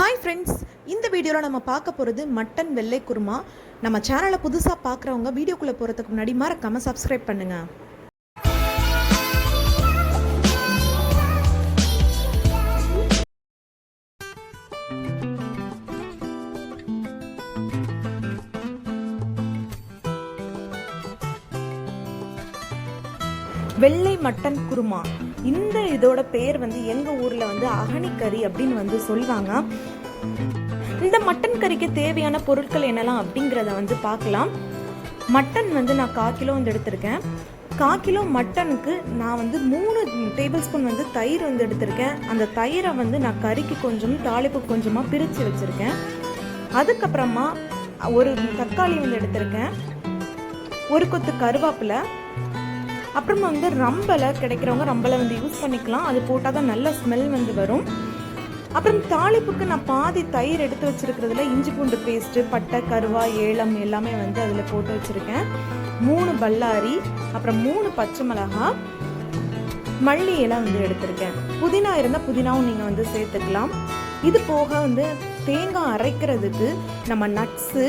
Hi friends, இந்த வீடியோவில் நம்ம பார்க்க போகிறது மட்டன் வெள்ளை குருமா. நம்ம சேனலை புதுசாக பார்க்குறவங்க வீடியோக்குள்ளே போகிறதுக்கு முன்னாடி மறக்காமல் சப்ஸ்கிரைப் பண்ணுங்கள். வெள்ளை மட்டன் குருமா, இந்த இதோட பேர் எங்கள் ஊரில் அகனிக்கறி அப்படின்னு சொல்லுவாங்க. இந்த மட்டன் கறிக்கு தேவையான பொருட்கள் என்னெல்லாம் அப்படிங்கிறத பார்க்கலாம். மட்டன் நான் 1/4 கிலோ எடுத்திருக்கேன். 1/4 கிலோ மட்டனுக்கு நான் 3 டேபிள் ஸ்பூன் தயிர் எடுத்திருக்கேன். அந்த தயிரை நான் கறிக்கு கொஞ்சம் தாளிப்பு கொஞ்சமாக பிரித்து வச்சுருக்கேன். அதுக்கப்புறமா ஒரு தக்காளி எடுத்திருக்கேன், ஒரு கொத்து கருவேப்பிலை, அப்புறமா ரம்பலை கிடைக்கிறவங்க ரம்பலை யூஸ் பண்ணிக்கலாம். அது போட்டால் தான் நல்ல ஸ்மெல் வரும். அப்புறம் தாளிப்புக்கு நான் பாதி தயிர் எடுத்து வச்சுருக்கிறதுல இஞ்சி பூண்டு பேஸ்ட்டு, பட்டை, கருவா, ஏலம் எல்லாமே அதில் போட்டு வச்சுருக்கேன். 3 பல்லாரி, அப்புறம் 3 பச்சை மிளகாய், மல்லி எல்லாம் எடுத்திருக்கேன். புதினா இருந்தால் புதினாவும் நீங்கள் சேர்த்துக்கலாம். இது போக தேங்காய் அரைக்கிறதுக்கு நம்ம நட்ஸு,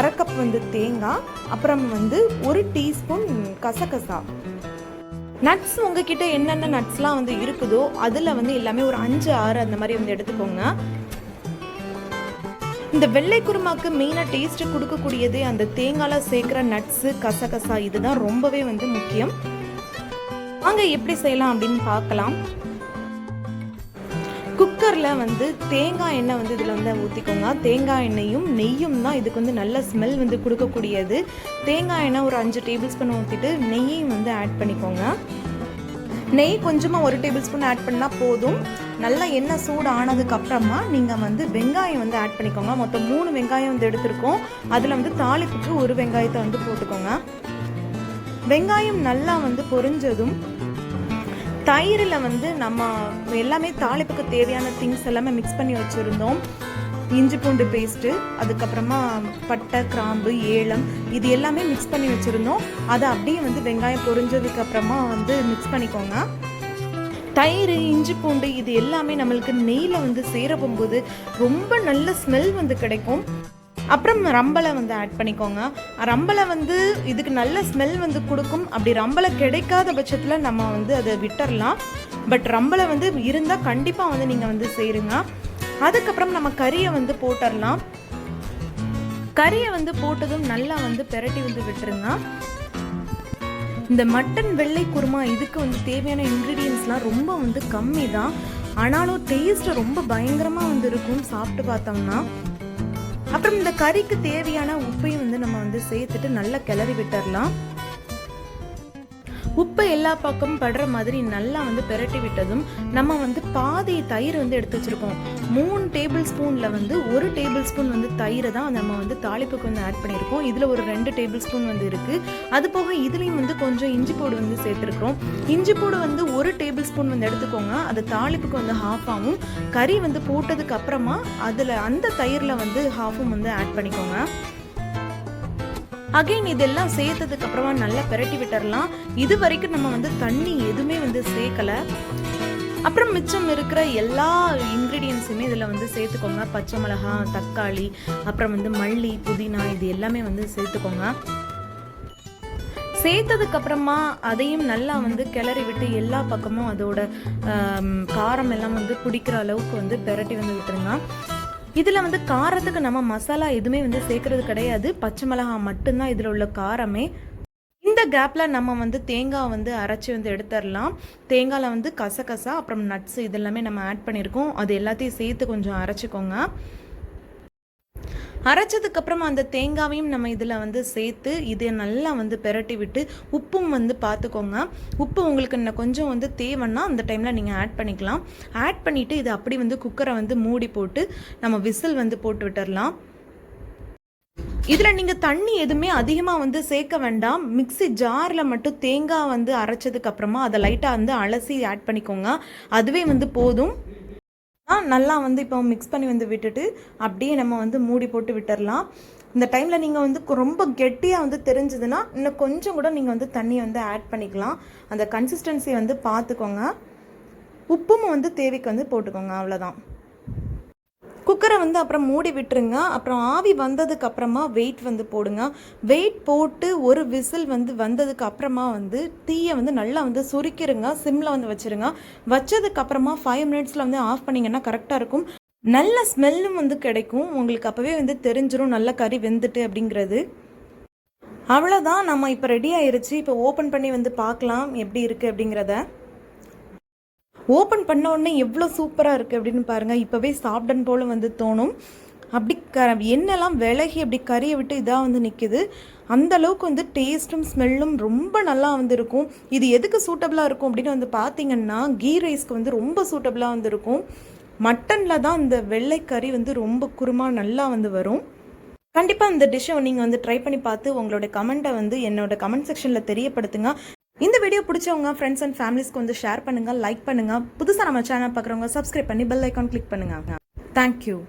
1/2 கப் தேங்காய், அப்புறம் 1 டீஸ்பூன் கசகசா. நட்ஸ் உங்ககிட்ட என்னென்ன நட்ஸ்லாம் இருக்குதோ அதில் எல்லாமே ஒரு 5-6 அந்த மாதிரி எடுத்துக்கோங்க. இந்த வெள்ளை குருமாக்கு மெயினாக டேஸ்ட்டு கொடுக்கக்கூடியது அந்த தேங்காயில் சேர்க்குற நட்ஸு, கசகசா. இதுதான் ரொம்பவே முக்கியம். வாங்க எப்படி செய்யலாம் அப்படின்னு பார்க்கலாம். குக்கரில் தேங்காய் எண்ணெய் இதில் ஊற்றிக்கோங்க. தேங்காய் எண்ணெயும் நெய்யும் தான் இதுக்கு நல்ல ஸ்மெல் கொடுக்கக்கூடியது. தேங்காய் எண்ணெய் ஒரு 5 டேபிள் ஸ்பூன் ஊற்றிட்டு நெய்யையும் ஆட் பண்ணிக்கோங்க. நெய் கொஞ்சமாக 1 டேபிள் ஸ்பூன் ஆட் பண்ணால் போதும். நல்லா எண்ணெய் சூடு ஆனதுக்கு அப்புறமா நீங்கள் வெங்காயம் ஆட் பண்ணிக்கோங்க. மொத்தம் 3 வெங்காயம் எடுத்திருக்கோம். அதில் தாளிப்புக்கு 1 வெங்காயத்தை போட்டுக்கோங்க. வெங்காயம் நல்லா பொரிஞ்சதும் தயிரில் நம்ம எல்லாமே தாளிப்புக்கு தேவையான திங்ஸ் எல்லாமே மிக்ஸ் பண்ணி வச்சுருந்தோம். இஞ்சி பூண்டு பேஸ்ட்டு, அதுக்கப்புறமா பட்டை, கிராம்பு, ஏலம், இது எல்லாமே மிக்ஸ் பண்ணி வச்சுருந்தோம். அதை அப்படியே வெங்காயம் பொரிஞ்சதுக்கப்புறமா மிக்ஸ் பண்ணிக்கோங்க. தயிர், இஞ்சி பூண்டு இது எல்லாமே நம்மளுக்கு நெய்யில் சேர போகும்போது ரொம்ப நல்ல ஸ்மெல் கிடைக்கும். அப்புறம் ரம்பலை ஆட் பண்ணிக்கோங்க. ரம்பலை இதுக்கு நல்ல ஸ்மெல் கொடுக்கும். அப்படி ரம்பலை கிடைக்காத பட்சத்தில் நம்ம அதை விட்டுறலாம். பட் ரம்பலை இருந்தால் கண்டிப்பாக நீங்கள் செய்யுங்க. அதுக்கப்புறம் நம்ம கறியை போட்டுடலாம். கறியை போட்டதும் நல்லா பெரட்டி விட்டுருங்க. இந்த மட்டன் வெள்ளை குருமா இதுக்கு தேவையான இன்க்ரீடியன்ஸ்லாம் ரொம்ப கம்மி தான். ஆனாலும் டேஸ்ட் ரொம்ப பயங்கரமாக இருக்கும் சாப்பிட்டு பார்த்தோம்னா. அப்புறம் இந்த கறிக்கு தேவையான உப்பையும் நம்ம சேர்த்துட்டு நல்லா கிளறி விட்டுறலாம். உப்பு எல்லா பக்கமும் படுற மாதிரி நல்லா பெரட்டி விட்டதும் நம்ம பாதி தயிர் எடுத்து வச்சிருக்கோம். 3 டேபிள் ஸ்பூன்ல 1 டேபிள் ஸ்பூன் தயிரை தான் நம்ம தாளிப்புக்கு ஆட் பண்ணியிருக்கோம். இதுல ஒரு 2 டேபிள் ஸ்பூன் இருக்கு. அது போக இதுலயும் கொஞ்சம் இஞ்சி பூடு சேர்த்துருக்கோம். இஞ்சி பூடு 1 டேபிள் ஸ்பூன் எடுத்துக்கோங்க. அது தாளிப்புக்கு ஹாஃப் ஆகும். கறி போட்டதுக்கு அப்புறமா அதுல அந்த தயிர்ல ஹாஃபும் ஆட் பண்ணிக்கோங்க. அகைன் இதெல்லாம் சேர்த்ததுக்கு அப்புறமா நல்லா பெரட்டி விட்டுறலாம். இது வரைக்கும் நம்ம தண்ணி எதுவுமே சேர்க்கல. அப்புறம் மிச்சம் இருக்கிற எல்லா இன்க்ரீடியன்ஸுமே இதில் சேர்த்துக்கோங்க. பச்சை மிளகாய், தக்காளி, அப்புறம் மல்லி, புதினா இது எல்லாமே சேர்த்துக்கோங்க. சேர்த்ததுக்கு அப்புறமா அதையும் நல்லா கிளறி விட்டு எல்லா பக்கமும் அதோட காரம் எல்லாம் பிடிக்கிற அளவுக்கு பெரட்டி விட்டுருங்க. இதில் காரத்துக்கு நம்ம மசாலா எதுவுமே சேர்க்கறது கிடையாது. பச்சை மிளகாய் மட்டும்தான் இதில் உள்ள காரமே. இந்த கேப்பில் நம்ம தேங்காய் அரைச்சி எடுத்துடலாம். தேங்காயில் கசகசா, அப்புறம் நட்ஸ் இதெல்லாமே நம்ம ஆட் பண்ணியிருக்கோம். அது எல்லாத்தையும் சேர்த்து கொஞ்சம் அரைச்சிக்கோங்க. அரைச்சதுக்கப்புறமா அந்த தேங்காவையும் நம்ம இதில் சேர்த்து இதை நல்லா பெரட்டி விட்டு உப்பும் பார்த்துக்கோங்க. உப்பு உங்களுக்கு இன்னும் கொஞ்சம் தேவைன்னா அந்த டைமில் நீங்கள் ஆட் பண்ணிக்கலாம். ஆட் பண்ணிவிட்டு இதை அப்படி குக்கரை மூடி போட்டு நம்ம விசில் போட்டு விட்டுடலாம். இதில் நீங்கள் தண்ணி எதுவுமே அதிகமாக சேர்க்க வேண்டாம். மிக்ஸி ஜாரில் மட்டும் தேங்காய் அரைச்சதுக்கப்புறமா அதை லைட்டாக அலசி ஆட் பண்ணிக்கோங்க. அதுவே போதும். நல்லா இப்போ மிக்ஸ் பண்ணி விட்டுட்டு அப்படியே நம்ம மூடி போட்டு விட்டுறலாம். இந்த டைமில் நீங்கள் ரொம்ப கெட்டியாக தெரிஞ்சதுன்னா இன்னும் கொஞ்சம் கூட நீங்கள் தண்ணி ஆட் பண்ணிக்கலாம். அந்த கன்சிஸ்டன்சி பார்த்துக்கோங்க. உப்பும் தேவைக்கு போட்டுக்கோங்க. அவ்வளோதான். குக்கரை வந்து அப்புறம் மூடி விட்டுருங்க. அப்புறம் ஆவி வந்ததுக்கு அப்புறமா வெயிட் வந்து போடுங்க. வெயிட் போட்டு ஒரு விசில் வந்து வந்ததுக்கு அப்புறமா வந்து தீயை வந்து நல்லா வந்து சுருக்கிருங்க. சிம்மில் வந்து வச்சுருங்க. வச்சதுக்கு அப்புறமா 5 மினிட்ஸில் வந்து ஆஃப் பண்ணிங்கன்னா கரெக்டாக இருக்கும். நல்ல ஸ்மெல்லும் வந்து கிடைக்கும். உங்களுக்கு அப்போவே வந்து தெரிஞ்சிடும் நல்ல கறி வெந்துட்டு அப்படிங்கிறது. அவ்வளோதான், நம்ம இப்போ ரெடி ஆயிருச்சு. இப்போ ஓப்பன் பண்ணி வந்து பார்க்கலாம் எப்படி இருக்குது அப்படிங்கிறத. ஓப்பன் பண்ண உடனே எவ்வளோ சூப்பராக இருக்குது அப்படின்னு பாருங்கள். இப்போவே சாப்பிடன் போல் வந்து தோணும். அப்படி எண்ணெய்லாம் விலகி அப்படி கறியை விட்டு இதாக வந்து நிற்கிது. அந்த அளவுக்கு வந்து டேஸ்ட்டும் ஸ்மெல்லும் ரொம்ப நல்லா வந்து இருக்கும். இது எதுக்கு சூட்டபிளாக இருக்கும் அப்படின்னு வந்து பார்த்தீங்கன்னா கீ ரைஸ்க்கு வந்து ரொம்ப சூட்டபிளாக வந்து இருக்கும். மட்டனில் தான் இந்த வெள்ளைக்கறி வந்து ரொம்ப குருமா நல்லா வந்து வரும். கண்டிப்பாக இந்த டிஷ்ஷை நீங்கள் வந்து ட்ரை பண்ணி பார்த்து உங்களோட கமெண்ட்டை வந்து என்னோட கமெண்ட் செக்ஷனில் தெரியப்படுத்துங்க. இந்த வீடியோ பிடிச்சவங்க ஃப்ரெண்ட்ஸ் அண்ட் ஃபேமிலிஸ்க்கு வந்து ஷேர் பண்ணுங்கள், லைக் பண்ணுங்கள். புதுசாக நம்ம சேனல் பார்க்குறவங்க சப்ஸ்கிரைப் பண்ணி பெல் ஐக்கான் கிளிக் பண்ணுங்கள். தேங்க்யூ.